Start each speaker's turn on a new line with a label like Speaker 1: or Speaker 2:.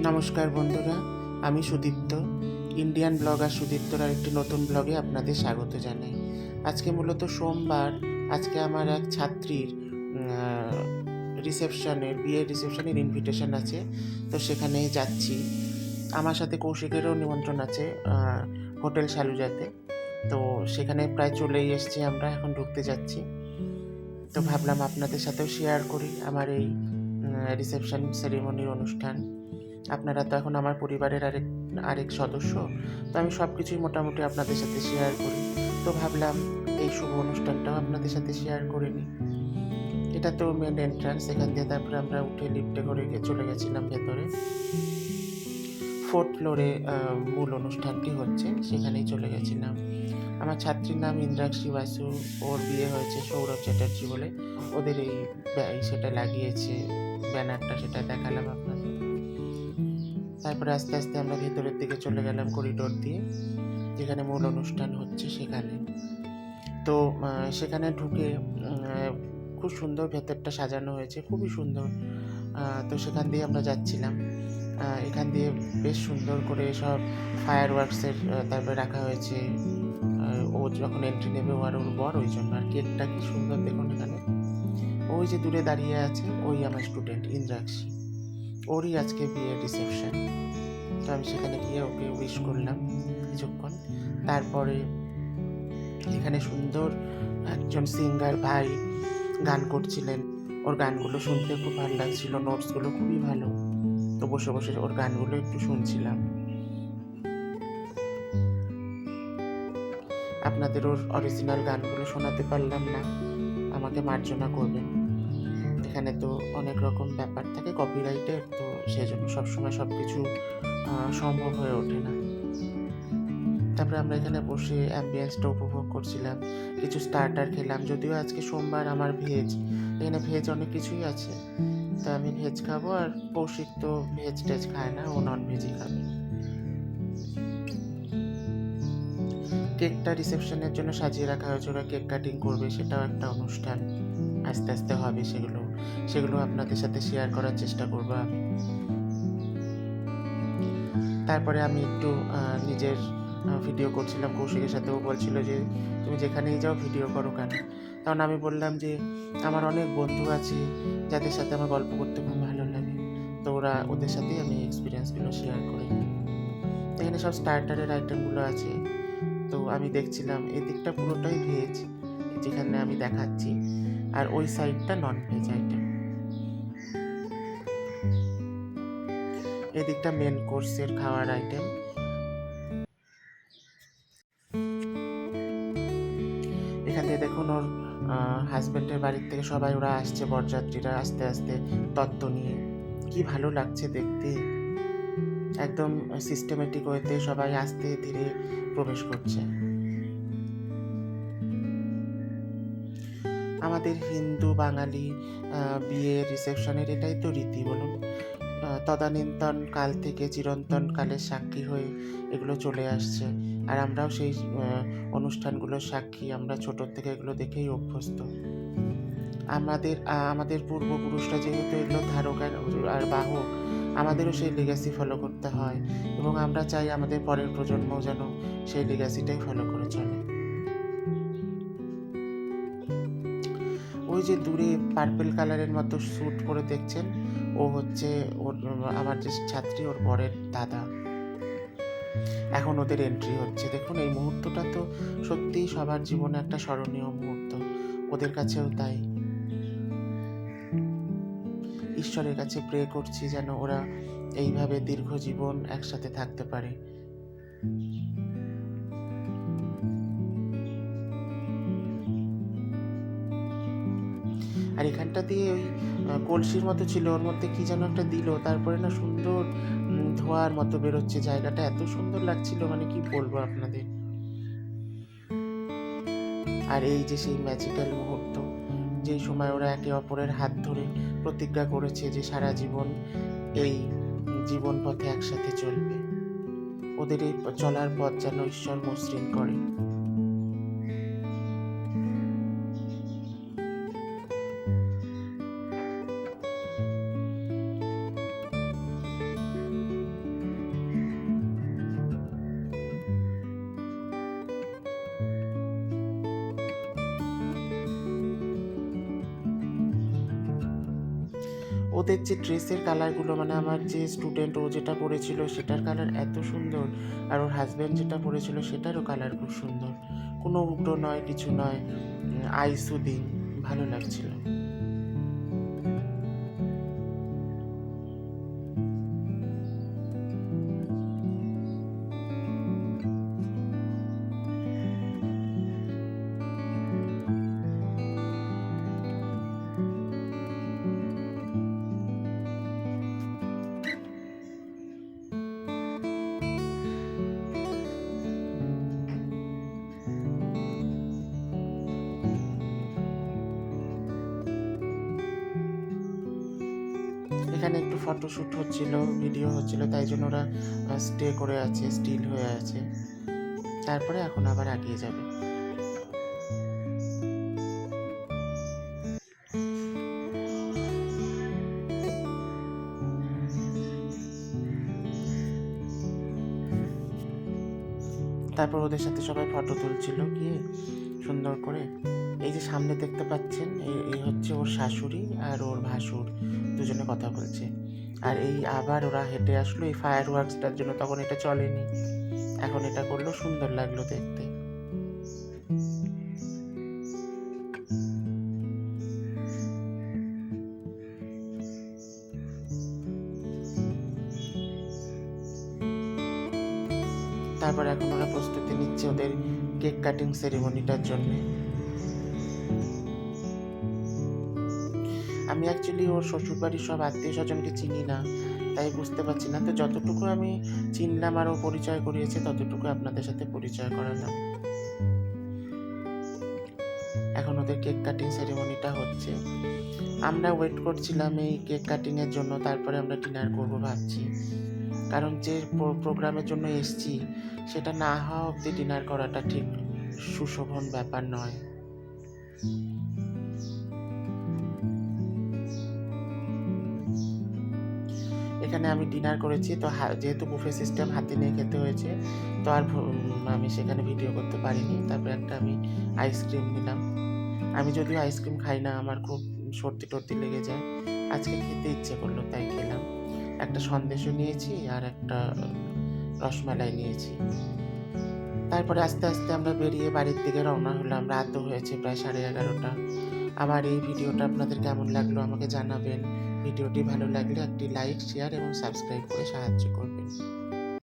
Speaker 1: নমস্কার বন্ধুরা, আমি সুদীপ্ত। ইন্ডিয়ান ব্লগার সুদীপ্তর আরেকটি নতুন ব্লগে আপনাদের স্বাগত জানাই। আজকে মূলত সোমবার। আজকে আমার এক ছাত্রীর বিয়ের রিসেপশনের ইনভিটেশন আছে, তো সেখানে যাচ্ছি। আমার সাথে কৌশিকেরও নিমন্ত্রণ আছে হোটেল শালুজাতে। তো সেখানে প্রায় চলেই এসেছি, আমরা এখন ঢুকতে যাচ্ছি। তো ভাবলাম আপনাদের সাথেও শেয়ার করি আমার এই রিসেপশন সেরিমনির অনুষ্ঠান। আপনারা তো এখন আমার পরিবারের আরেক সদস্য, তো আমি সব কিছুই মোটামুটি আপনাদের সাথে শেয়ার করি। তো ভাবলাম এই শুভ অনুষ্ঠানটাও আপনাদের সাথে শেয়ার করে নিই। এটা তো মেন এন্ট্রান্স, এখান দিয়ে তারপরে আমরা উঠে লিফটে করে চলে গেছিলাম ভেতরে। 4th ফ্লোরে মূল অনুষ্ঠানটি হচ্ছে, সেখানেই চলে গেছিলাম। আমার ছাত্রীর নাম ইন্দ্রাক্ষী বাসু, ওর বিয়ে হয়েছে সৌরভ চ্যাটার্জি বলে। ওদের এই সেটা লাগিয়েছে ব্যানারটা, সেটা দেখালাম আপনাদের। তারপরে আস্তে আস্তে আমরা ভেতরের দিকে চলে গেলাম করিডোর দিয়ে, যেখানে মূল অনুষ্ঠান হচ্ছে সেখানে। তো সেখানে ঢুকে খুব সুন্দর ভেতরটা সাজানো হয়েছে, খুবই সুন্দর। তো সেখান দিয়ে আমরা যাচ্ছিলাম। এখান দিয়ে বেশ সুন্দর করে সব ফায়ার ওয়ার্কসের তারপরে রাখা হয়েছে। ও যখন এন্ট্রি নেবে ও আর ওর বর, ওই জন্য। আর কেকটা কি সুন্দর দেখুন এখানে। ওই যে দূরে দাঁড়িয়ে আছে ওই আমার স্টুডেন্ট ইন্দ্রাক্ষী, ওরই আজকে বিয়ের রিসেপশন। তো আমি সেখানে গিয়ে ওকে উইশ করলাম কিছুক্ষণ। তারপরে এখানে সুন্দর একজন সিঙ্গার ভাই গান করছিলেন, ওর গানগুলো শুনতে খুব ভালো লাগছিল, নোটসগুলো খুবই ভালো। তো বসে বসে ওর গানগুলো একটু শুনছিলাম। আপনাদের ওর অরিজিনাল গানগুলো শোনাতে পারলাম না, আমাকে মার্জনা করবেন। এখানে তো অনেক রকম ব্যাপার থাকে কপিরাইটের, তো সেজন্য সবসময় সব কিছু সম্ভব হয়ে ওঠে না। তারপরে আমরা এখানে বসে অ্যাম্বিয়েন্সটা উপভোগ করছিলাম, কিছু স্টার্টার খেলাম। যদিও আজকে সোমবার, আমার ভেজ, এখানে ভেজ অনেক কিছুই আছে। তো আমি ভেজ খাবো, আর কৌশিক তো ভেজ টেজ খায় না, ও নন ভেজই খাবে। কেকটা রিসেপশনের জন্য সাজিয়ে রাখা হয়েছে, ওরা কেক কাটিং করবে, সেটাও একটা অনুষ্ঠান। আস্তে আস্তে হবে সেগুলো আপনাদের সাথে শেয়ার করার চেষ্টা করবো আমি। তারপরে আমি একটু নিজের ভিডিও করছিলাম কৌশিকের সাথে। ও বলছিল যে তুমি যেখানেই যাও ভিডিও করো কেন। তখন আমি বললাম যে আমার অনেক বন্ধু আছে যাদের সাথে আমার গল্প করতে খুব ভালো লাগে, তো ওদের সাথেই আমি এক্সপিরিয়েন্সগুলো শেয়ার করি। এখানে সব স্টার্টারের আইটেমগুলো আছে। তো আমি দেখছিলাম এদিকটা পুরোটাই ভেজ, যেখানে আমি দেখাচ্ছি, আর ওই সাইডটা নন ভেজ আইটেম। এদিকটা মেন কোর্সের খাওয়ার আইটেম। এখান থেকে দেখুন ওর হাজব্যান্ডের বাড়ির থেকে সবাই ওরা আসছে, বরযাত্রীরা আস্তে আস্তে তত্ত্ব নিয়ে। কি ভালো লাগছে দেখতে, একদম সিস্টেমেটিক ওয়েতে সবাই আস্তে ধীরে প্রবেশ করছে। আমাদের হিন্দু বাঙালি বিয়ের রিসেপশনের এটাই তো রীতি বলুন। তদানীন্তন কাল থেকে চিরন্তন কালের সাক্ষী হয়ে এগুলো চলে আসছে, আর আমরাও সেই অনুষ্ঠানগুলোর সাক্ষী। আমরা ছোটোর থেকে এগুলো দেখেই অভ্যস্ত। আমাদের পূর্বপুরুষরা যেহেতু এগুলো ধারক আর বাহক, আমাদেরও সেই লেগাসি ফলো করতে হয়, এবং আমরা চাই আমাদের পরের প্রজন্মও যেন সেই লেগাসিটাই ফলো করে চলে। ওই যে দূরে পার্পেল কালারের মতো স্যুট পরে দেখছেন, ও হচ্ছে আমার যে ছাত্রী, ওর বরের দাদা। এখন ওদের এন্ট্রি হচ্ছে। দেখুন এই মুহূর্তটা তো সত্যিই সবার জীবনে একটা স্মরণীয় মুহূর্ত, ওদের কাছেও তাই। ঈশ্বরের কাছে প্রে করছি যেন ওরা এইভাবে দীর্ঘ জীবন একসাথে থাকতে পারে। আর এখানটা দিয়ে ওই কলসির মতো ছিল, ওর মধ্যে কি যেন একটা দিল, তারপরে না সুন্দর ধোঁয়ার মতো বেরোচ্ছে। জায়গাটা এত সুন্দর লাগছিল, মানে কি বলবো আপনাদের। আর এই যে সেই ম্যাজিক্যাল মুহূর্ত, যেই সময় ওরা একে অপরের হাত ধরে প্রতিজ্ঞা করেছে যে সারা জীবন এই জীবন পথে একসাথে চলবে। ওদের এই চলার পথ যেন ঈশ্বর মসৃণ করে। ওদের যে ড্রেসের কালারগুলো, মানে আমার যে স্টুডেন্ট ও যেটা পরেছিল সেটার কালার এত সুন্দর, আর ওর হাজব্যান্ড যেটা পরেছিল সেটারও কালার খুব সুন্দর, কোনো উল্টো নয়, কিছু নয়, আই সুদিং, ভালো লাগছিল। এখানে একটু ফটোশ্যুট হচ্ছিল, ভিডিও হচ্ছিল, তাই জন্য ওরা স্টে করে আছে, স্টিল হয়ে আছে। তারপরে এখন আবার এগিয়ে যাবে। তারপর ওদের সাথে সবাই ফটো তুলছিল গিয়ে সুন্দর করে। এই যে সামনে দেখতে পাচ্ছেন, এই হচ্ছে ওর শাশুড়ি আর ওর ভাসুর, দুজনে কথা বলছে। আর এই আবার ওরা হেঁটে আসলো এই ফায়ার ওয়ার্কসটার জন্য, তখন এটা চলেনি, এখন এটা করলো, সুন্দর লাগলো দেখতে। তারপর এখন ওরা প্রস্তুতি নিচ্ছে ওদের কেক কাটিং সেরিমনিটার জন্য। আমি অ্যাকচুয়ালি ওর শ্বশুরবাড়ির সব আত্মীয় স্বজনকে চিনি না, তাই বুঝতে পারছি না, তো যতটুকু আমি চিনলাম আর ও পরিচয় করিয়েছে ততটুকু আপনাদের সাথে পরিচয় করালাম। এখন ওদের কেক কাটিং সেরিমনিটা হচ্ছে, আমরা ওয়েট করছিলাম এই কেক কাটিংয়ের জন্য, তারপরে আমরা ডিনার করবো ভাবছি, কারণ যে প্রোগ্রামের জন্য এসছি সেটা না হওয়া অবধি ডিনার করাটা ঠিক সুশোভন ব্যাপার নয়। এখানে আমি ডিনার করেছি, তো যেহেতু বুফে সিস্টেম হাতে নিয়ে খেতে হয়েছে, তো আর আমি সেখানে ভিডিও করতে পারিনি। তারপরে একটা আমি আইসক্রিম নিলাম। আমি যদিও আইসক্রিম খাই না, আমার খুব সর্দি টর্দি লেগে যায়, আজকে খেতে ইচ্ছে করলো তাই খেলাম। একটা সন্দেশও নিয়েছি আর একটা রসমালাই নিয়েছি। তারপরে আস্তে আস্তে আমরা বেরিয়ে বাড়ির দিকে রওনা হলাম। রাতও হয়েছে প্রায় 11:30। আমার এই ভিডিওটা আপনাদের কেমন লাগলো আমাকে জানাবেন। ভিডিওটি ভালো লাগলে একটি লাইক, শেয়ার এবং সাবস্ক্রাইব করে সাহায্য করবেন।